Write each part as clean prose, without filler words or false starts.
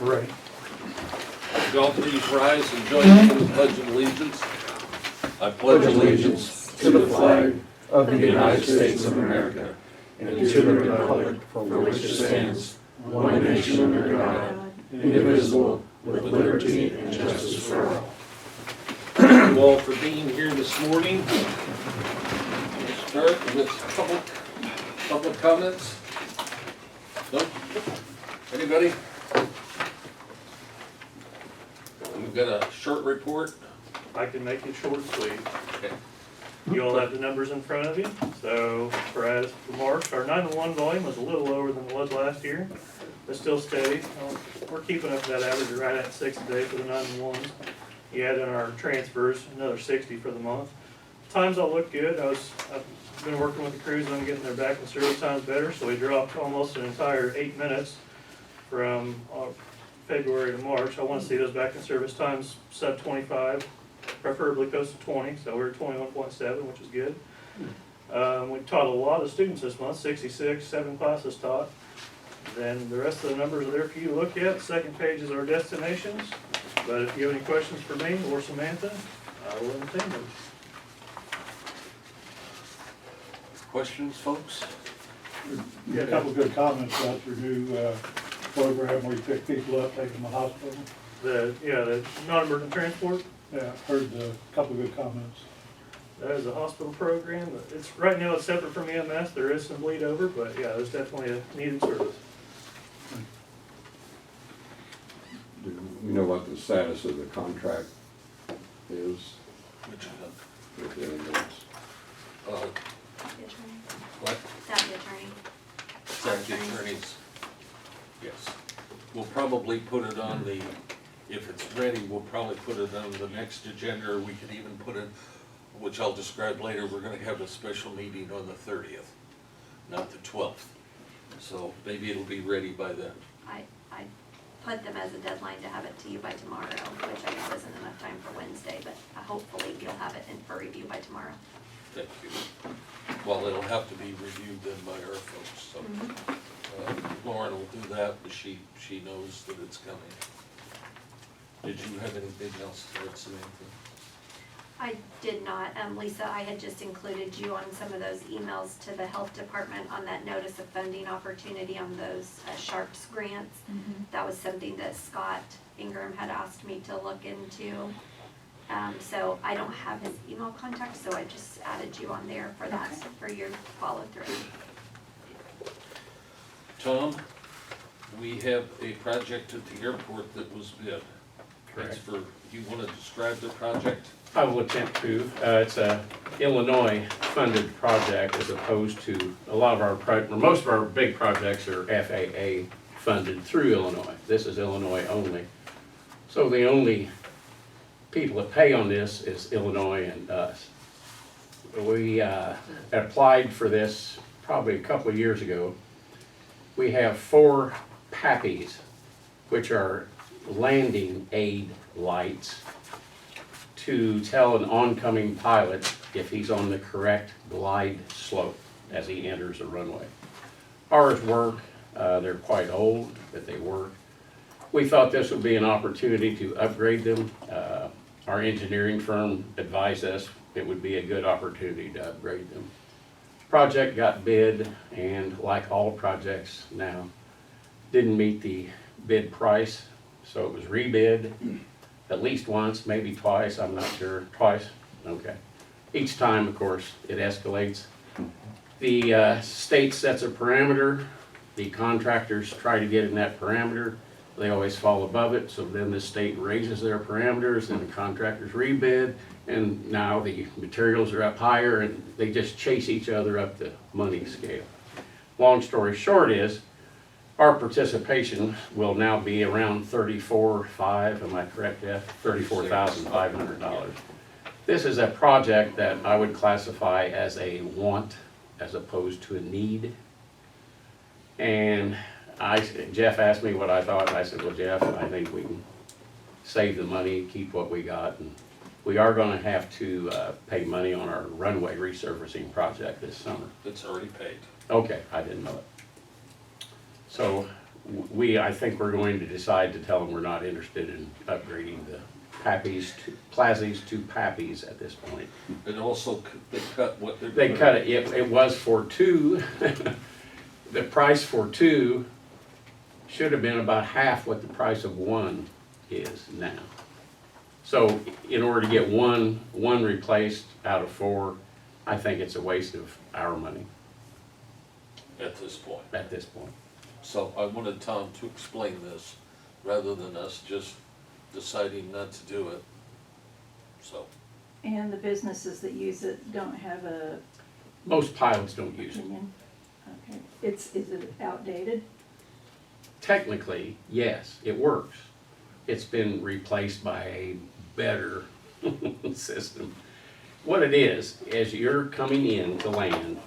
Right. Y'all please rise and join me in the Pledge of Allegiance. I pledge allegiance to the flag of to the United States of America and to the republic for which it stands, one nation under God, indivisible, with liberty and justice for all. Thank you all for being here this morning. We'll start with public comments. No? Anybody? We've got a short report. I can make it short and sweet. Okay. You all have the numbers in front of you. So for as for March, our 911 volume was a little lower than it was last year, but still steady. We're keeping up that average right at 6 a day for the 911s. You add in our transfers, another 60 for the month. Times all look good. I've been working with the crews on getting their back and service times better, so we dropped almost an entire 8 minutes from February to March. I want to see those back in service times sub 25, preferably close to 20, so we're at 21.7, which is good. We taught a lot of students this month, 66, 7 classes taught. Then the rest of the numbers are there for you to look at. The second page is our destinations, but if you have any questions for me or Samantha, I will entertain them. Questions, folks? You got a couple of good comments about your new program where you pick people up, take them to the hospital. The non-emergent transport, Yeah, heard a couple of good comments. that is a hospital program. It's right now it's separate from EMS. There is some bleed over, but yeah, there's definitely a needed service. Do you know what the status of the contract is Which with the ambulance? uh, The attorney. what? Is that the attorney? Is that the attorneys? Yes. We'll probably put it on the, if it's ready, we'll probably put it on the next agenda, or we could even put it, which I'll describe later, we're gonna have a special meeting on the 30th, not the 12th. So maybe it'll be ready by then. I put them as a deadline to have it to you by tomorrow, which I know isn't enough time for Wednesday, but hopefully you'll have it in for review by tomorrow. Thank you. Well, it'll have to be reviewed then by our folks, so Lauren will do that, but she knows that it's coming. Did you have anything else to add, Samantha? I did not, Lisa, I had just included you on some of those emails to the health department on that notice of funding opportunity on those Sharps grants. That was something that Scott Ingram had asked me to look into. So I don't have his email contact, so I just added you on there for that, for your follow through. Tom, we have a project at the airport that was bid. Correct. It's for, you want to describe the project? I will attempt to. It's a Illinois funded project as opposed to a lot of our, most of our big projects are FAA funded through Illinois. This is Illinois only. So the only people that pay on this is Illinois and us. We applied for this probably a couple of years ago. We have 4 PAPIs, which are landing aid lights, to tell an oncoming pilot if he's on the correct glide slope as he enters a runway. Ours work, they're quite old, but they work. We thought this would be an opportunity to upgrade them. Our engineering firm advised us it would be a good opportunity to upgrade them. Project got bid, and like all projects now, didn't meet the bid price, so it was rebid at least once, maybe twice, I'm not sure, twice, okay. Each time, of course, it escalates. The state sets a parameter, the contractors try to get in that parameter, they always fall above it, so then the state raises their parameters and the contractors rebid, and now the materials are up higher and they just chase each other up the money scale. Long story short is, our participation will now be around $34,500, am I correct, Jeff? $34,500. This is a project that I would classify as a want as opposed to a need. And Jeff asked me what I thought, and I said, well, Jeff, I think we can save the money, keep what we got. And we are gonna have to pay money on our runway resurfacing project this summer. It's already paid. Okay, I didn't know it. So I think we're going to decide to tell them we're not interested in upgrading the Plazzies to Pappies at this point. And also, they cut what they're. They cut it, it was for two, the price for two should have been about half what the price of one is now. So in order to get one replaced out of 4, I think it's a waste of our money At this point. at this point. So I wanted Tom to explain this, rather than us just deciding not to do it. So, And the businesses that use it don't have a Most pilots don't use it. opinion? Okay, is it outdated? Technically, yes, it works. It's been replaced by a better system. What it is, as you're coming in to land,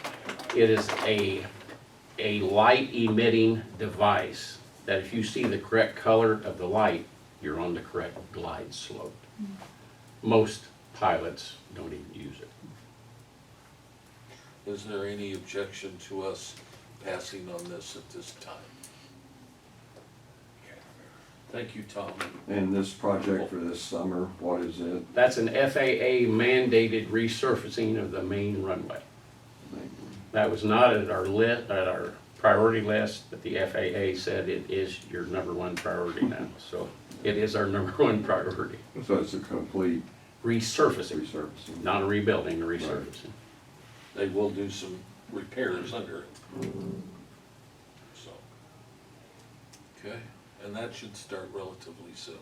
it is a light emitting device that if you see the correct color of the light, you're on the correct glide slope. Most pilots don't even use it. is there any objection to us passing on this at this time? Thank you, Tom. And this project for this summer, what is it? That's an FAA mandated resurfacing of the main runway. That was not at our at our priority list, but the FAA said it is your #1 priority now. So it is our #1 priority. So it's a complete Resurfacing, resurfacing. not a rebuilding, a resurfacing. They will do some repairs under it. So, okay, and that should start relatively soon.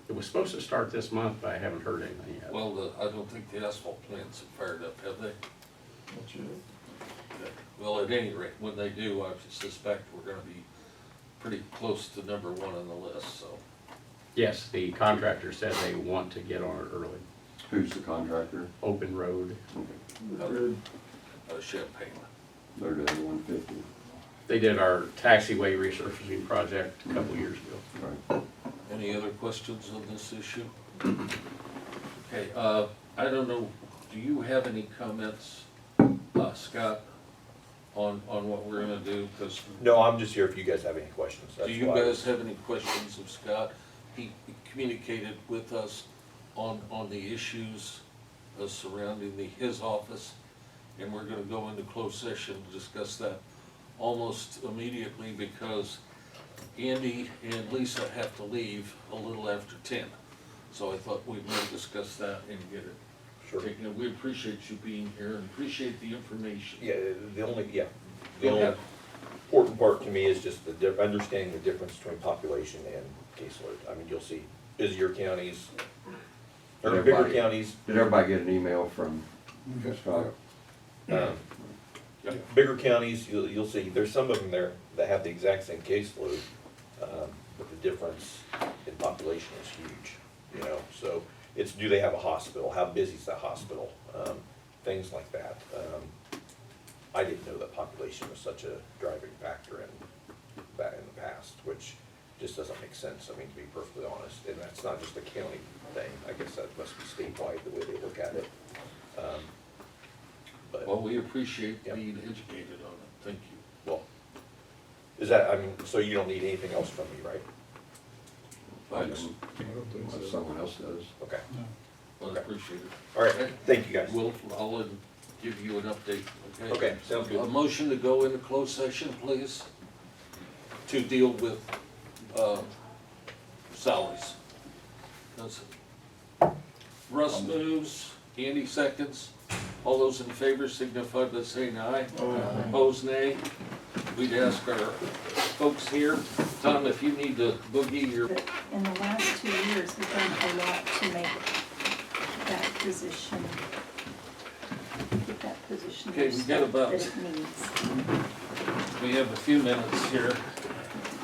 It was supposed to start this month, but I haven't heard anything yet. Well, I don't think the asphalt plants have fired up, have they? Okay. Well, at any rate, when they do, I suspect we're gonna be pretty close to #1 on the list, so. Yes, the contractor said they want to get on it early. Who's the contractor? Open road. Champagne. They're doing 150. They did our taxiway resurfacing project a couple years ago. Right. Any other questions on this issue? Okay, I don't know, do you have any comments, Scott, on what we're gonna do? 'Cause No, I'm just here if you guys have any questions. do That's you why I guys was- have any questions of Scott? He communicated with us on the issues surrounding his office, and we're gonna go into closed session to discuss that almost immediately, because Andy and Lisa have to leave a little after 10. So I thought we might discuss that and get it. Sure. taken. We appreciate you being here and appreciate the information. Yeah, the only Go ahead. important part to me is just understanding the difference between population and caseload. I mean, you'll see busier counties, or bigger Everybody- counties, Did everybody get an email from Scott? bigger counties, you'll see, there's some of them there that have the exact same caseload, but the difference in population is huge, you know, so it's, do they have a hospital, how busy is that hospital, things like that. I didn't know that population was such a driving factor in that in the past, which just doesn't make sense, I mean, to be perfectly honest, and that's not just a county thing, I guess that must be statewide, the way they look at it. But, Well, we appreciate Yep. being educated on it. Thank you. well, is that, I mean, so you don't need anything else from me, right? Thanks. Unless someone else does. Okay, Well, I appreciate it. all right, thank you guys. I'll give you an update, okay? Okay, sounds good. A motion to go into closed session, please, to deal with, salaries. That's it. Russ moves, Andy seconds. All those in favor signify by saying aye. Opposed, nay. We'd ask our folks here, Tom, if you need to boogie your, But in the last 2 years, we've done a lot to make that position, get that position Okay, we got about- that it needs. we have a few minutes here.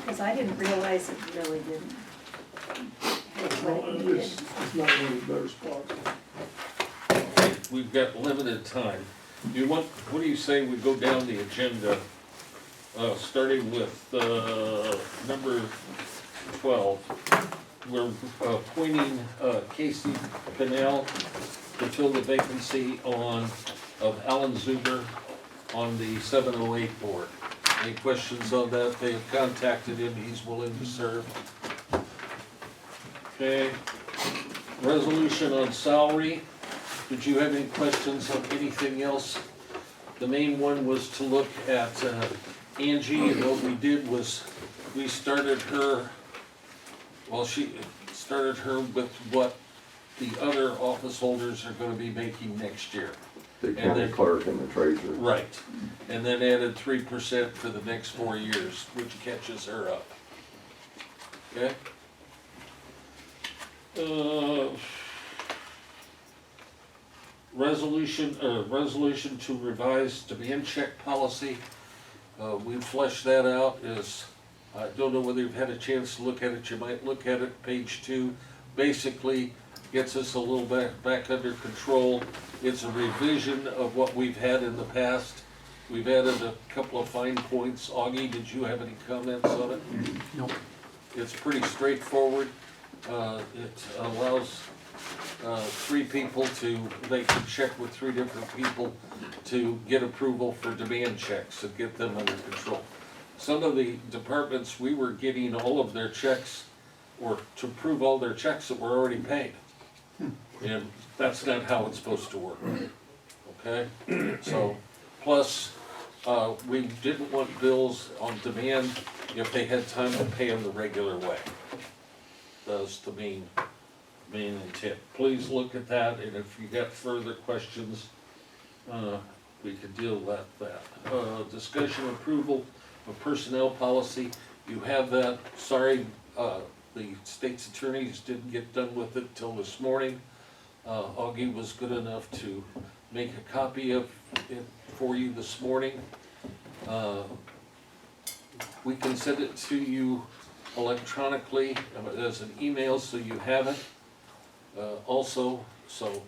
Because I didn't realize it really didn't have what it needed. It's not one of the better spots. We've got limited time. What do you say we go down the agenda, starting with, number 12. We're appointing, Casey Pennell to fill the vacancy of Alan Zuber on the 708 board. Any questions on that? They have contacted him, he's willing to serve. Okay, resolution on salary. Did you have any questions on anything else? The main one was to look at Angie, and what we did was, we started her, well, she started her with what the other office holders are gonna be making next year. The And county then- clerk and the treasurer. Right, and then added 3% for the next 4 years, which catches her up. Okay? Resolution to revise demand check policy. We fleshed that out as, I don't know whether you've had a chance to look at it, you might look at it, page 2. Basically, gets us a little back under control. It's a revision of what we've had in the past. We've added a couple of fine points. Augie, did you have any comments on it? Nope. It's pretty straightforward. It allows 3 people to, they can check with 3 different people to get approval for demand checks and get them under control. Some of the departments, we were getting all of their checks, or to approve all their checks that were already paid. And that's not how it's supposed to work, okay? So, plus, we didn't want bills on demand if they had time to pay them the regular way. That's the main intent. Please look at that, and if you got further questions, we could deal with that. Discussion approval of personnel policy, you have that. Sorry, the state's attorneys didn't get done with it till this morning. Augie was good enough to make a copy of it for you this morning. We can send it to you electronically as an email, so you have it also, so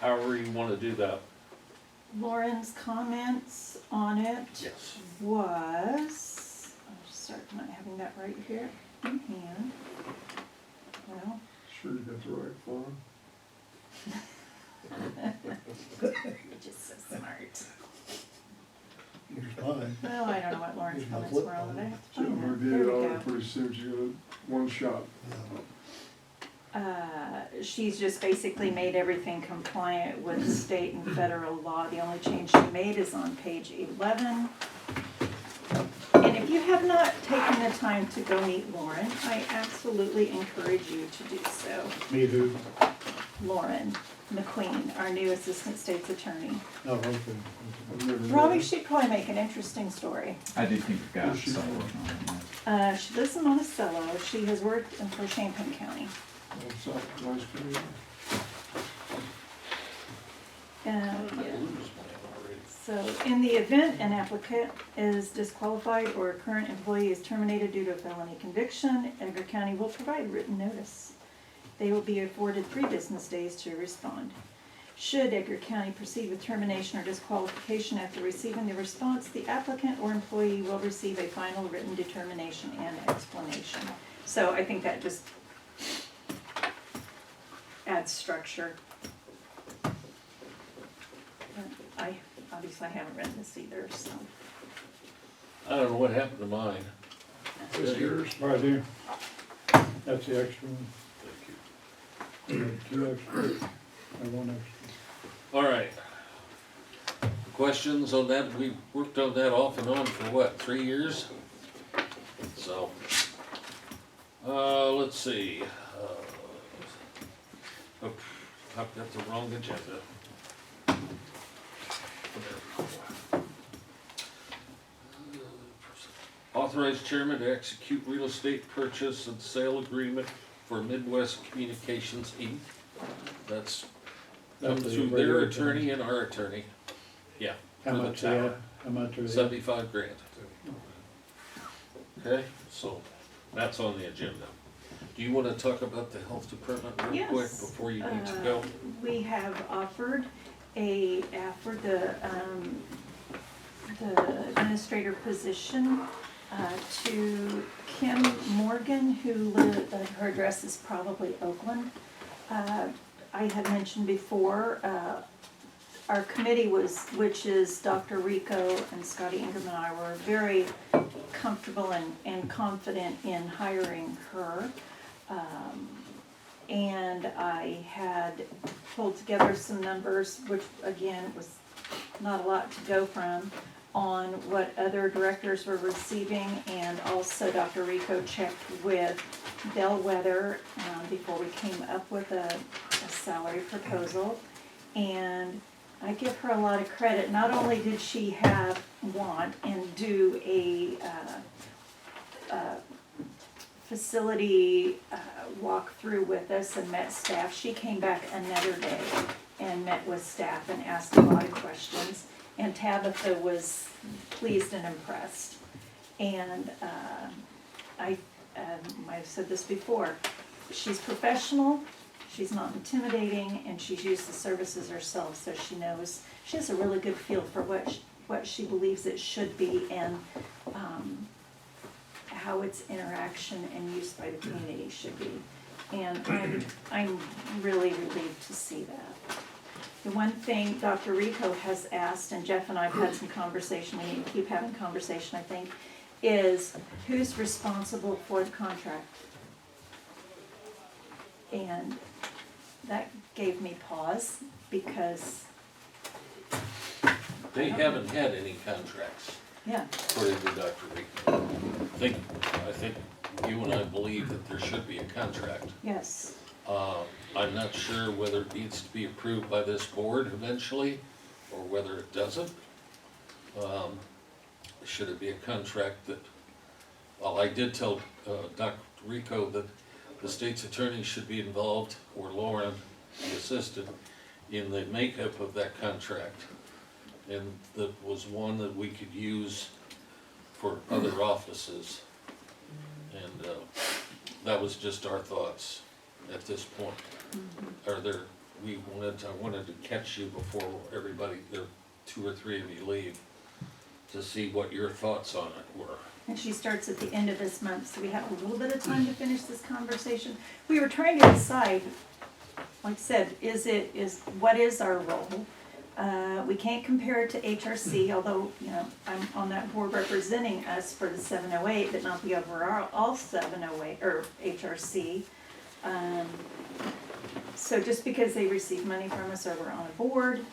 however you want to do that. Lauren's comments on it Yes. was, I'll just start not having that right here in hand. Well, Sure you got the right form? you're just so smart. Here's mine. Well, I don't know what Lauren's Here's my comments flip were on, phone. but I have to So find we that. did There it we all go. pretty soon, you got one shot. She's just basically made everything compliant with state and federal law. The only change she made is on page 11. And if you have not taken the time to go meet Lauren, I absolutely encourage you to do so. Me who? Lauren McQueen, our new assistant state's attorney. Oh, okay. I've never met Probably, her. she'd probably make an interesting story. I do think we've got Who's she some from? working on it. She lives in Monticello. She has worked for Champaign County. What's up, nice to meet you. So, in the event an applicant is disqualified or a current employee is terminated due to a felony conviction, Edgar County will provide written notice. They will be afforded 3 business days to respond. Should Edgar County proceed with termination or disqualification after receiving the response, the applicant or employee will receive a final written determination and explanation. So I think that just adds structure. I obviously haven't read this either, so. I don't know what happened to mine. Is yours? Right here. That's the extra one. Thank you. 2 extra, and 1 extra. All right. Questions on that? We worked on that off and on for what, 3 years? So, let's see. I've got the wrong agenda. Authorize chairman to execute real estate purchase and sale agreement for Midwest Communications Inc. That's come That's the through their regular attorney and our attorney. Yeah, How for the much, tower. how much are they? 75 grand. Okay, so that's on the agenda. Do you wanna talk about the health department real quick Yes. before you need to go? We have offered the administrator position to Kim Morgan, who her address is probably Oakland. I had mentioned before, our committee was, which is Dr. Rico and Scotty Ingram and I, were very comfortable and confident in hiring her. And I had pulled together some numbers, which again was not a lot to go from, on what other directors were receiving, and also Dr. Rico checked with Bellwether before we came up with a salary proposal. And I give her a lot of credit. Not only did she want and do a facility walkthrough with us and met staff, she came back another day and met with staff and asked a lot of questions. And Tabitha was pleased and impressed. And I might have said this before, she's professional, she's not intimidating, and she's used the services herself, so she knows, she has a really good feel for what she believes it should be, and how its interaction and use by the community should be. And I'm really relieved to see that. The one thing Dr. Rico has asked, and Jeff and I have had some conversation, we need to keep having conversation, I think, is who's responsible for the contract? And that gave me pause, because, They haven't had any contracts, yeah, according to Dr. Rico. I think you and I believe that there should be a contract. yes. I'm not sure whether it needs to be approved by this board eventually, or whether it doesn't. Should it be a contract that, well, I did tell Dr. Rico that the state's attorney should be involved, or Lauren, the assistant, in the makeup of that contract. And that was one that we could use for other offices. And that was just our thoughts at this point. Are there, I wanted to catch you before everybody, there, 2 or 3 of you leave, to see what your thoughts on it were. And she starts at the end of this month, so we have a little bit of time to finish this conversation. We were trying to decide, like I said, what is our role? We can't compare it to HRC, although, I'm on that board representing us for the 708, but not the overall 708, or HRC. So just because they receive money from us or we're on a board,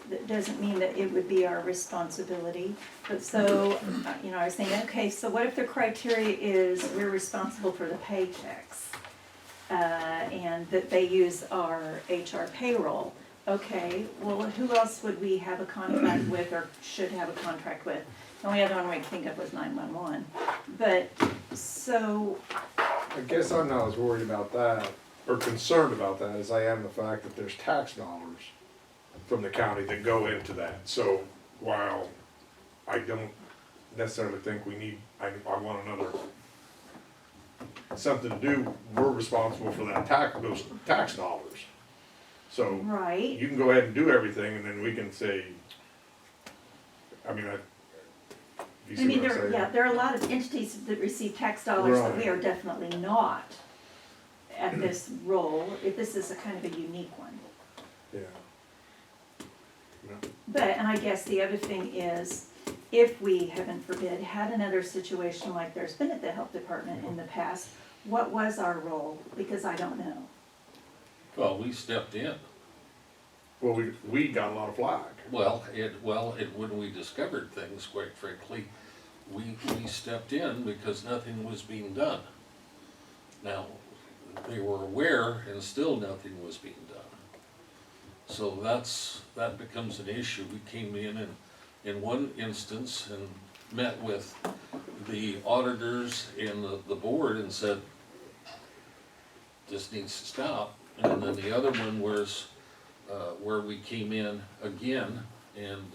that doesn't mean that it would be our responsibility. But so, I was thinking, okay, so what if the criteria is we're responsible for the paychecks? And that they use our HR payroll. Okay, well, who else would we have a contract with or should have a contract with? The only other one we could think of was 911. But, so, I guess I'm not as worried about that, or concerned about that, as I am the fact that there's tax dollars from the county that go into that. So while I don't necessarily think we need, I want another, something to do, we're responsible for that those tax dollars. So right. you can go ahead and do everything, and then we can say, I mean, you see what I'm saying? There are a lot of entities that receive tax dollars that we are definitely not at this role. If this is a kind of a unique one. Yeah. But, and I guess the other thing is, if we, heaven forbid, had another situation like there's been at the health department in the past, what was our role? Because I don't know. Well, we stepped in. Well, we got a lot of flack. When we discovered things, quite frankly, we stepped in because nothing was being done. Now, they were aware and still nothing was being done. So that becomes an issue. We came in one instance and met with the auditors and the board and said, this needs to stop. And then the other one was where we came in again and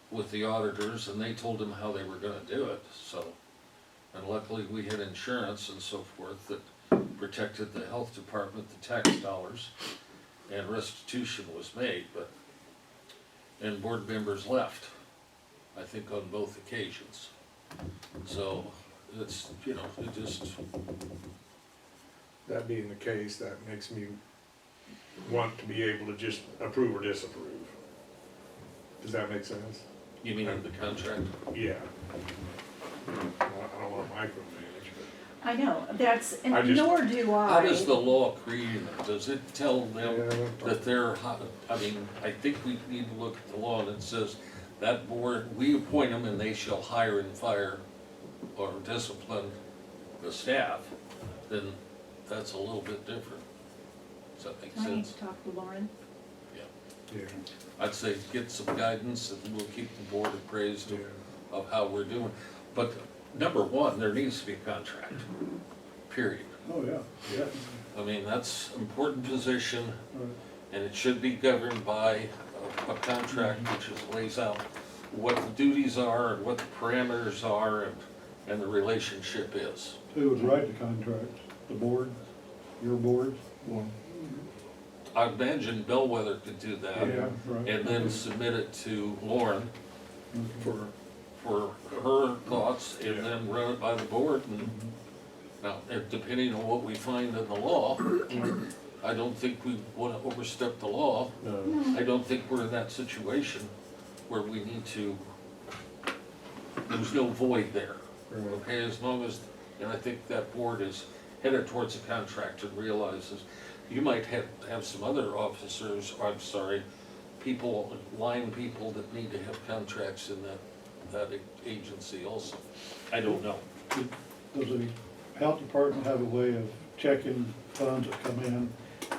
with the auditors, and they told them how they were gonna do it, so. And luckily, we had insurance and so forth that protected the health department, the tax dollars, and restitution was made, and board members left, I think on both occasions. So, it's, it just, That being the case, that makes me want to be able to just approve or disapprove. Does that make sense? You mean in the contract? Yeah. I don't wanna micromanage, I know, that's, I and just- nor do I. How does the law create it? Does it tell but. them that they're, I mean, I think we need to look at the law and it says that board, we appoint them and they shall hire and fire or discipline the staff, then that's a little bit different. Does that make I need sense? to talk to Lauren. Yeah, I'd say get some guidance and we'll keep the board appraised yeah. of how we're doing. But number one, there needs to be a contract, period. Oh, yeah, yeah. I mean, that's an important position. Right. And it should be governed by a contract which is lays out what the duties are and what the parameters are and the relationship is. Who would write the contracts? The board? Your board? I imagine Bellwether could do that Yeah, right. and then submit it to Lauren Okay. for her thoughts Yeah. and then run it by the board. And now, depending on what we find in the law, I don't think we wanna overstep the law. I don't think we're in that situation where we need to, there's no void there. Right. Okay, as long as, and I think that board is headed towards a contract and realizes, you might have some other officers, or I'm sorry, people, line people that need to have contracts in that agency also. I don't know. Does the health department have a way of checking funds that come in?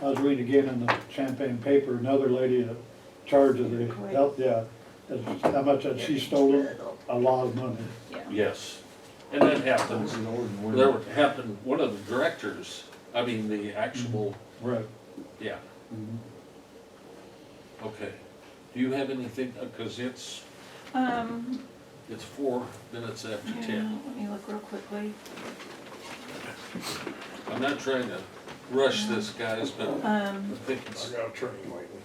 I was reading again in the Champaign paper, another lady in charge of the health, yeah, how much had she stolen? A lot of money. Yes, and that happens. There happened, one of the directors, I mean, the actual, Right. yeah, Mhm. okay. Do you have anything, because it's 4 minutes after Yeah, 10. let me look real quickly. I'm not trying to rush this, guys, but I think I it's, got a train waiting.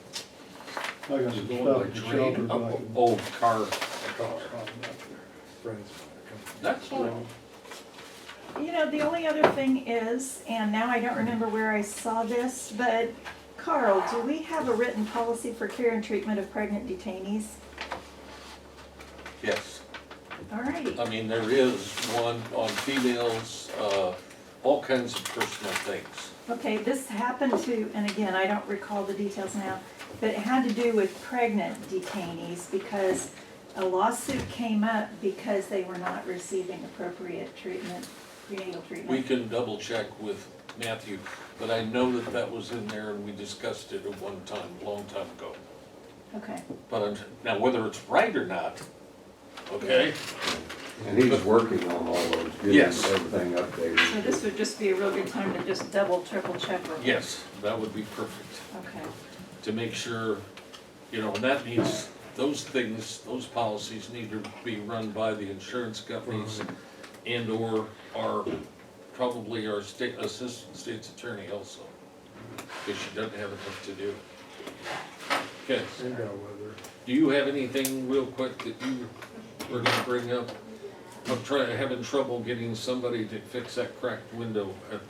I got you're some going stuff by in the train, shelter, but I can. oh, car, A car. Friends. that's fine. You know, the only other thing is, and now I don't remember where I saw this, but Carl, do we have a written policy for care and treatment of pregnant detainees? Yes, All right. I mean, there is one on females, all kinds of personal things. Okay, this happened to, and again, I don't recall the details now, but it had to do with pregnant detainees because a lawsuit came up because they were not receiving appropriate treatment, prenatal treatment. We can double check with Matthew, but I know that that was in there and we discussed it at one time, a long time ago. Okay, But now whether it's right or not, okay? And he's working on all those, getting Yes. everything updated. so this would just be a real good time to just double, triple check. real- Yes, that would be perfect, Okay, to make sure, you know, and that means those things, those policies need to be run by the insurance companies and/or probably our state, assistant state's attorney also, because she doesn't have enough to do. Okay, And Bellwether. do you have anything real quick that you were gonna bring up? I'm having trouble getting somebody to fix that cracked window at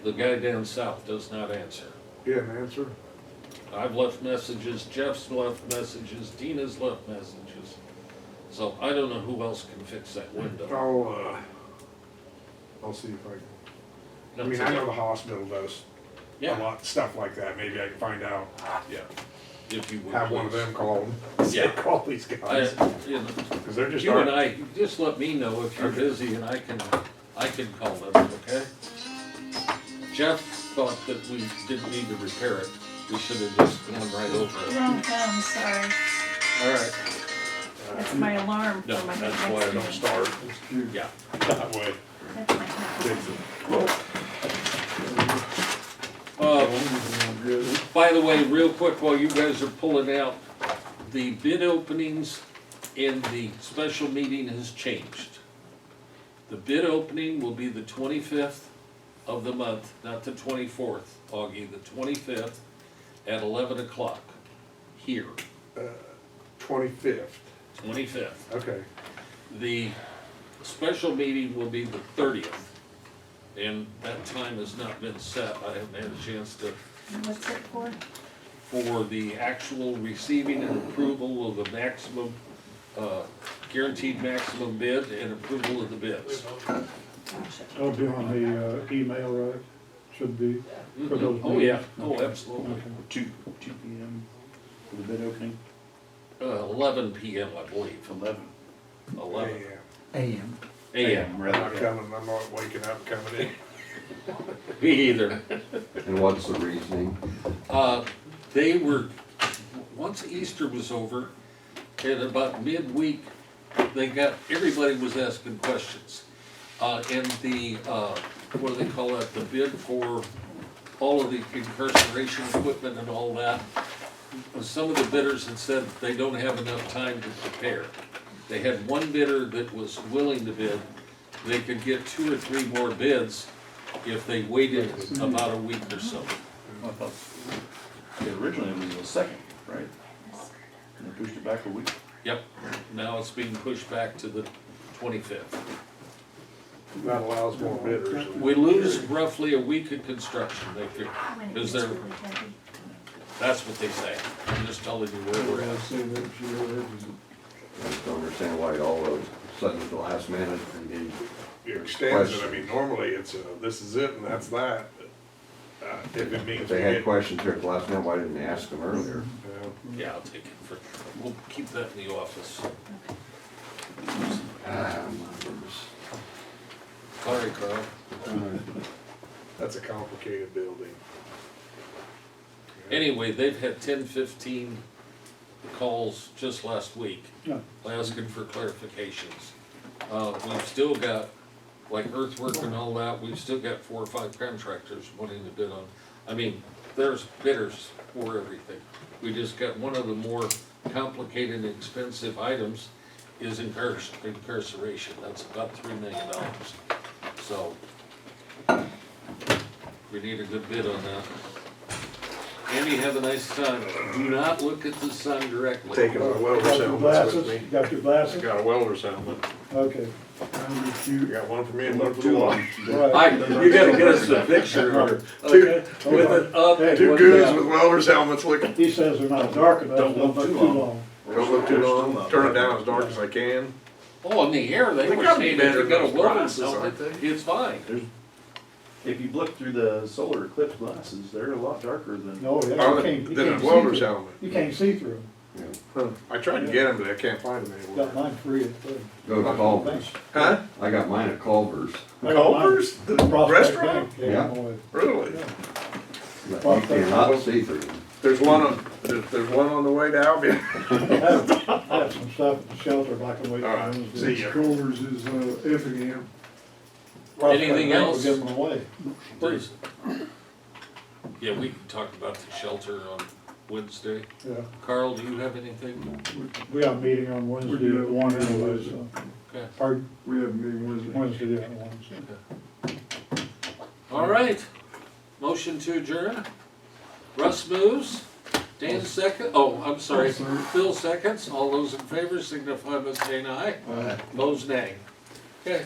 the guy down south does not answer. You have an answer? I've left messages, Jeff's left messages, Dina's left messages. So I don't know who else can fix that window. I'll see if I can. I mean, I know the hospital does a Yeah, lot, stuff like that, maybe I can find out, yeah, if you would. have one of please. them call them. Say, Yeah. call these guys, You know, cause they're just. you and aren't- I, just let me know if you're busy and I can call them, okay? Jeff thought that we didn't need to repair it, we should have just gone right over it. wrong phone, sorry. All right, That's my alarm no, for my that's next why I meeting. don't start, yeah. That way. That's my habit. By the way, real quick, while you guys are pulling out, the bid openings in the special meeting has changed. The bid opening will be the 25th of the month, not the 24th, Augie, the 25th at 11 o'clock, here, 25th, 25th. okay. The special meeting will be the 30th, and that time has not been set. I haven't had a chance to And what's it for? for the actual receiving and approval of the maximum, guaranteed maximum bid and approval of the bids. Gotcha. That'll be on the email, right? Should be for those. Oh, yeah, meetings? oh, absolutely. Okay. 2 p.m. for the bid opening. 11 PM, I believe, 11 11 a.m. AM. I'm not coming, I'm not waking up coming in. Me either. And what's the reasoning? They were, once Easter was over, at about midweek, everybody was asking questions. And the, what do they call that, the bid for all of the incarceration equipment and all that, some of the bidders had said they don't have enough time to prepare. They had one bidder that was willing to bid. They could get 2 or 3 more bids if they waited about a week or so. I thought originally it was the second, right? And they pushed it back a week. Yep, now it's being pushed back to the 25th. That allows more bidders. We lose roughly a week of construction, they figure. How many Is is there- really heavy? That's what they say. I'm just telling you where we're at. I just don't understand why all of a sudden at the last minute, and It extends it, I mean, normally it's this is it and that's that. If it means if we they had get, questions here at the last minute, why didn't they ask them earlier? Yeah, I'll take it for, we'll keep that in the office. Ah, my goodness. Sorry, Carl. that's a complicated building. Anyway, they've had 10, 15 calls just last week, Yeah. asking for clarifications. We've still got, like earthwork and all that, we've still got 4 or 5 contractors wanting to bid on. I mean, there's bidders for everything. We just got one of the more complicated and expensive items is incarceration. That's about $3 million. So, we need a good bid on that. Andy, have a nice time. Do not look at the sun directly. Taking my welder's Got your helmets with glasses? me. Got your I glasses? got a welder's helmet. Okay. You got one for me and one for the law. Right. You gotta get us a picture, okay, with it up. Hey, Two one goons down. with welder's helmets looking. He says they're not dark enough, Don't don't look look too too long. long. Don't look too long, turn it down as dark as I can. Oh, in the air, they They were gotta be saying better if you got a than those welder's glasses, helmet, aren't they? it's fine. If you look through the solar eclipse glasses, they're a lot darker than. No, yeah, Oh, you can't, you then a can't see welder's through. helmet. You can't see through them. I tried to get them, but I can't find them anywhere. Got mine free at the. Go to Culver's. Huh? I got mine at Culver's. I got mine Culver's? at the Prospect Restaurant? Bank. Yeah. boy. Really? But you cannot see through them. There's one on the way to Albion. I have some stuff at the shelter black and white. All right, Wednesday. see ya. Culver's is Effingham. Prospect Anything Bank will else? Give them away. Please. Yeah, we can talk about the shelter on Wednesday. Yeah. Carl, do you have anything? We got a meeting on Wednesday do at it 1 Wednesday. anyway, so. Okay. Pardon? We have a meeting Wednesday. Wednesday, yeah, 1. All right, motion to adjourn. Russ moves, Dan second, oh, I'm sorry, I'll second. Phil seconds. All those in favor signify by saying aye. Opposed, nay. Okay.